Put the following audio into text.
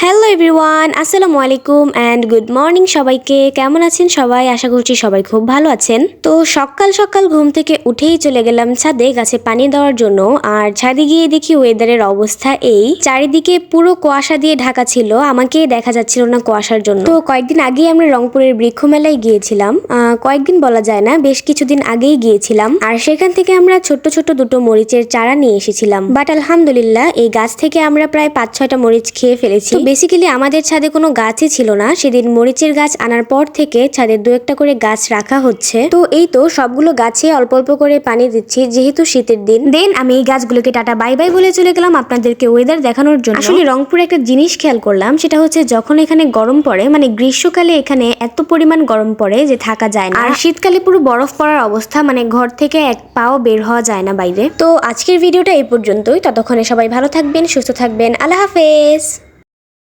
Hello everyone, আসসালামু আলাইকুম and good morning সবাইকে। কেমন আছেন সবাই? আশা করছি সবাই খুব ভালো আছেন। তো সকাল সকাল ঘুম থেকে উঠেই চলে গেলাম ছাদে গাছে পানি দেওয়ার জন্য। আর ছাদে গিয়ে দেখি ওয়েদারের অবস্থা এই, চারিদিকে পুরো কুয়াশা দিয়ে ঢাকা ছিল, আমাকে দেখা যাচ্ছিল না কুয়াশার জন্য। তো কয়েকদিন আগেই আমরা রংপুরের বৃক্ষ মেলায় গিয়েছিলাম, কয়েকদিন বলা যায় না, বেশ কিছুদিন আগেই গিয়েছিলাম। আর সেখান থেকে আমরা ছোট্ট ছোট্ট দুটো মরিচের চারা নিয়ে এসেছিলাম। বাট আলহামদুলিল্লাহ এই গাছ থেকে আমরা প্রায় 5-6টা মরিচ খেয়ে ফেলেছি। বেসিক্যালি আমাদের ছাদে কোনো গাছই ছিল না সেদিন। মরিচের গাছ আনার পর থেকে ছাদে 2-1টা করে গাছ রাখা হচ্ছে। তো এই তো সবগুলো গাছে অল্প অল্প করে পানি দিচ্ছি যেহেতু শীতের দিন। দেন আমি এই গাছগুলোকে টাটা বাই বাই বলে চলে গেলাম আপনাদেরকে ওয়েদার দেখানোর জন্য। আসলে রংপুরে একটা জিনিস খেয়াল করলাম, সেটা হচ্ছে যখন এখানে গরম পড়ে, মানে গ্রীষ্মকালে এখানে এত পরিমাণ গরম পড়ে যে থাকা যায় না, আর শীতকালে পুরো বরফ পড়ার অবস্থা, মানে ঘর থেকে এক পাও বের হওয়া যায় না বাইরে। তো আজকের ভিডিওটা এই পর্যন্তই। ততক্ষণে সবাই ভালো থাকবেন, সুস্থ থাকবেন। আল্লাহ হাফেজ।